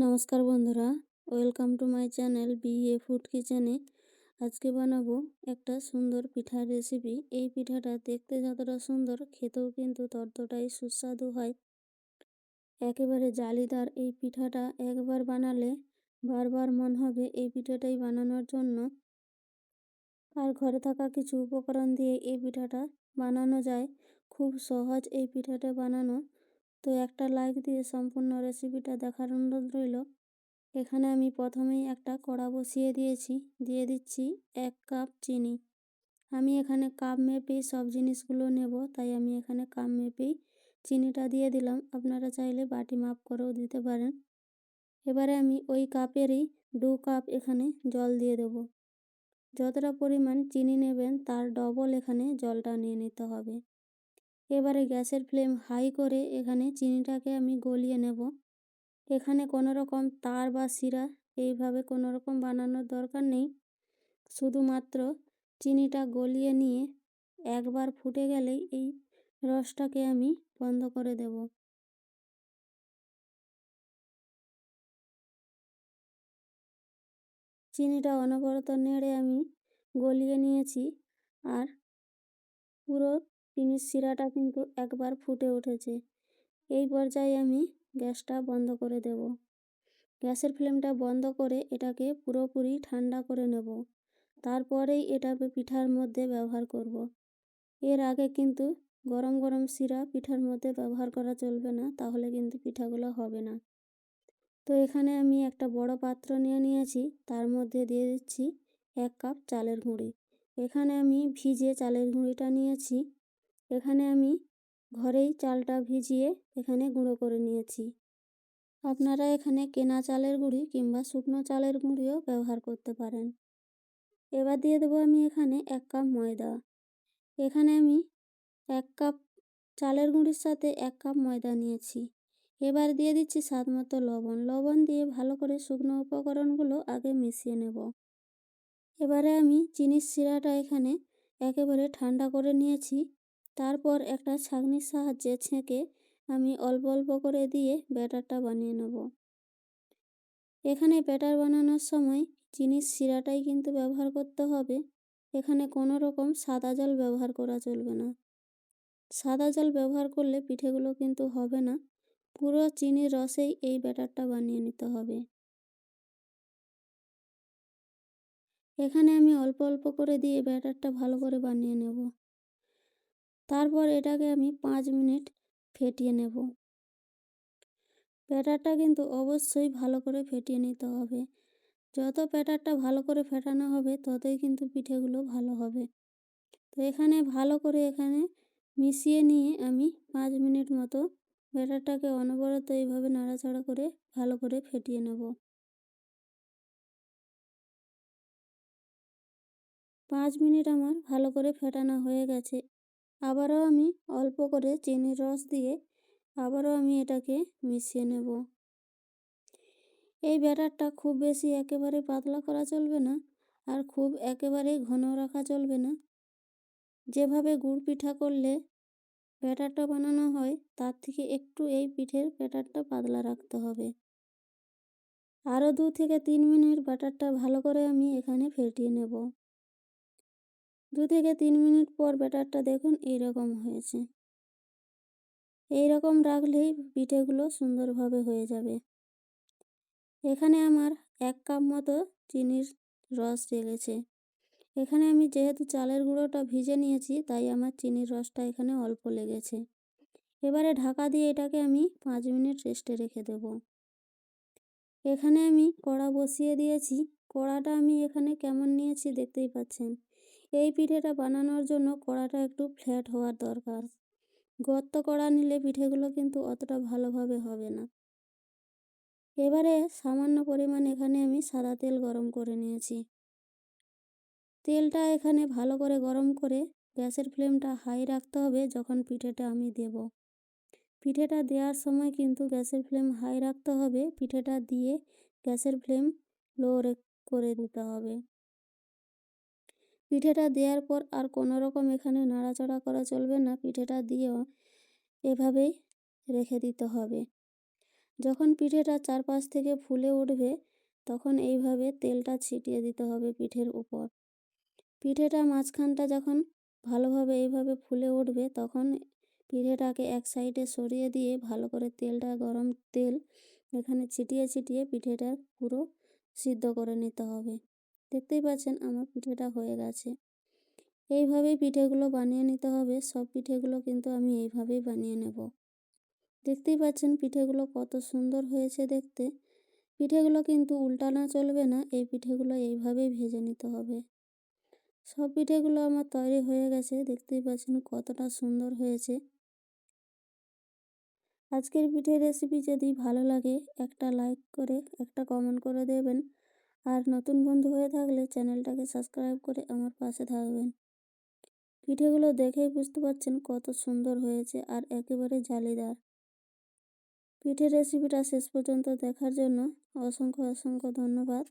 নমস্কার বন্ধুরা, welcome to my channel BA food কিচেনে। আজকে বানাবো একটা সুন্দর পিঠার রেসিপি। এই পিঠাটা দেখতে যতটা সুন্দর, খেতেও কিন্তু ততটাই সুস্বাদু হয়। একেবারে জালিদার এই পিঠাটা একবার বানালে বারবার মন হবে এই পিঠাটাই বানানোর জন্য। আর ঘরে থাকা কিছু উপকরণ দিয়ে এই পিঠাটা বানানো যায়। খুব সহজ এই পিঠাটা বানানো। তো একটা লাইক দিয়ে সম্পূর্ণ রেসিপিটা দেখার অনুরোধ রইল। এখানে আমি প্রথমেই একটা কড়া বসিয়ে দিয়েছি, দিয়ে দিচ্ছি 1 কাপ চিনি। আমি এখানে কাপ মেপেই সব জিনিসগুলো নেব, তাই আমি এখানে কাপ মেপেই চিনিটা দিয়ে দিলাম। আপনারা চাইলে বাটি মাপ করেও দিতে পারেন। এবারে আমি ওই কাপেরই 2 কাপ এখানে জল দিয়ে দেব। যতটা পরিমাণ চিনি নেবেন তার ডবল এখানে জলটা নিয়ে নিতে হবে। এবারে গ্যাসের ফ্লেম হাই করে এখানে চিনিটাকে আমি গলিয়ে নেব। এখানে কোনো রকম তার বা শিরা এইভাবে কোনো রকম বানানোর দরকার নেই। শুধুমাত্র চিনিটা গলিয়ে নিয়ে একবার ফুটে গেলেই এই রসটাকে আমি বন্ধ করে দেব। চিনিটা অনবরত নেড়ে আমি গলিয়ে নিয়েছি। আর পুরো চিনির শিরাটা কিন্তু একবার ফুটে উঠেছে। এই পর্যায়ে আমি গ্যাসটা বন্ধ করে দেব। গ্যাসের ফ্লেমটা বন্ধ করে এটাকে পুরোপুরি ঠান্ডা করে নেব। তারপরেই এটা পিঠার মধ্যে ব্যবহার করব। এর আগে কিন্তু গরম গরম শিরা পিঠার মধ্যে ব্যবহার করা চলবে না, তাহলে কিন্তু পিঠাগুলো হবে না। তো এখানে আমি একটা বড় পাত্র নিয়ে নিয়েছি, তার মধ্যে দিয়ে দিচ্ছি 1 কাপ চালের গুঁড়ি। এখানে আমি ভিজে চালের গুঁড়িটা নিয়েছি। এখানে আমি ঘরেই চালটা ভিজিয়ে এখানে গুঁড়ো করে নিয়েছি। আপনারা এখানে কেনা চালের গুঁড়ি কিংবা শুকনো চালের গুঁড়িও ব্যবহার করতে পারেন। এবার দিয়ে দেবো আমি এখানে 1 কাপ ময়দা। এখানে আমি 1 কাপ চালের গুঁড়ির সাথে 1 কাপ ময়দা নিয়েছি। এবার দিয়ে দিচ্ছি স্বাদ মতো লবণ। লবণ দিয়ে ভালো করে শুকনো উপকরণগুলো আগে মিশিয়ে নেব। এবারে আমি চিনির শিরাটা এখানে একেবারে ঠান্ডা করে নিয়েছি। তারপর একটা ছাঁকনির সাহায্যে ছেঁকে আমি অল্প অল্প করে দিয়ে ব্যাটারটা বানিয়ে নেব। এখানে ব্যাটার বানানোর সময় চিনির শিরাটাই কিন্তু ব্যবহার করতে হবে। এখানে কোনো রকম সাদা জল ব্যবহার করা চলবে না। সাদা জল ব্যবহার করলে পিঠেগুলো কিন্তু হবে না। পুরো চিনির রসেই এই ব্যাটারটা বানিয়ে নিতে হবে। এখানে আমি অল্প অল্প করে দিয়ে ব্যাটারটা ভালো করে বানিয়ে নেব। তারপর এটাকে আমি 5 মিনিট ফেটিয়ে নেব। ব্যাটারটা কিন্তু অবশ্যই ভালো করে ফেটিয়ে নিতে হবে। যত ব্যাটারটা ভালো করে ফেটানো হবে ততই কিন্তু পিঠেগুলো ভালো হবে। তো এখানে ভালো করে মিশিয়ে নিয়ে আমি 5 মিনিট মতো ব্যাটারটাকে অনবরত এইভাবে নাড়াচাড়া করে ভালো করে ফেটিয়ে নেব। 5 মিনিট আমার ভালো করে ফেটানো হয়ে গেছে। আবারও আমি অল্প করে চিনির রস দিয়ে আবারও আমি এটাকে মিশিয়ে নেব। এই ব্যাটারটা খুব বেশি একেবারে পাতলা করা চলবে না, আর খুব একেবারে ঘন রাখা চলবে না। যেভাবে গুড় পিঠা করলে ব্যাটারটা বানানো হয় তার থেকে একটু এই পিঠের ব্যাটারটা পাতলা রাখতে হবে। আরও 2 থেকে 3 মিনিট ব্যাটারটা ভালো করে আমি এখানে ফেটিয়ে নেব। 2 থেকে 3 মিনিট পর ব্যাটারটা দেখুন এইরকম হয়েছে। এই রকম রাখলেই পিঠেগুলো সুন্দরভাবে হয়ে যাবে। এখানে আমার 1 কাপ মতো চিনির রস লেগেছে। এখানে আমি যেহেতু চালের গুঁড়োটা ভিজে নিয়েছি, তাই আমার চিনির রসটা এখানে অল্প লেগেছে। এবারে ঢাকা দিয়ে এটাকে আমি 5 মিনিট রেস্টে রেখে দেব। এখানে আমি কড়া বসিয়ে দিয়েছি। কড়াটা আমি এখানে কেমন নিয়েছি দেখতেই পাচ্ছেন। এই পিঠেটা বানানোর জন্য কড়াটা একটু ফ্ল্যাট হওয়ার দরকার। গর্ত কড়া নিলে পিঠেগুলো কিন্তু অতটা ভালোভাবে হবে না। এবারে সামান্য পরিমাণ এখানে আমি সাদা তেল গরম করে নিয়েছি। তেলটা এখানে ভালো করে গরম করে গ্যাসের ফ্লেমটা হাই রাখতে হবে যখন পিঠেটা আমি দেব। পিঠেটা দেওয়ার সময় কিন্তু গ্যাসের ফ্লেম হাই রাখতে হবে। পিঠেটা দিয়ে গ্যাসের ফ্লেম লো করে দিতে হবে। পিঠেটা দেওয়ার পর আর কোনো রকম এখানে নাড়াচাড়া করা চলবে না। পিঠেটা দিয়েও এভাবেই রেখে দিতে হবে। যখন পিঠেটা চারপাশ থেকে ফুলে উঠবে তখন এইভাবে তেলটা ছিটিয়ে দিতে হবে পিঠের উপর। পিঠেটা মাঝখানটা যখন ভালোভাবে এইভাবে ফুলে উঠবে তখন পিঠেটাকে এক সাইডে সরিয়ে দিয়ে ভালো করে তেলটা, গরম তেল এখানে ছিটিয়ে ছিটিয়ে পিঠেটা পুরো সিদ্ধ করে নিতে হবে। দেখতেই পাচ্ছেন আমার পিঠেটা হয়ে গেছে। এইভাবেই পিঠেগুলো বানিয়ে নিতে হবে। সব পিঠেগুলো কিন্তু আমি এইভাবেই বানিয়ে নেব। দেখতেই পাচ্ছেন পিঠেগুলো কত সুন্দর হয়েছে দেখতে। পিঠেগুলো কিন্তু উল্টানো চলবে না, এই পিঠেগুলো এইভাবেই ভেজে নিতে হবে। সব পিঠেগুলো আমার তৈরি হয়ে গেছে, দেখতেই পাচ্ছেন কতটা সুন্দর হয়েছে। আজকের পিঠের রেসিপি যদি ভালো লাগে একটা লাইক করে একটা কমেন্ট করে দেবেন, আর নতুন বন্ধু হয়ে থাকলে চ্যানেলটাকে সাবস্ক্রাইব করে আমার পাশে থাকবেন। পিঠেগুলো দেখেই বুঝতে পারছেন কত সুন্দর হয়েছে আর একেবারে জালিদার। পিঠের রেসিপিটা শেষ পর্যন্ত দেখার জন্য অসংখ্য অসংখ্য ধন্যবাদ।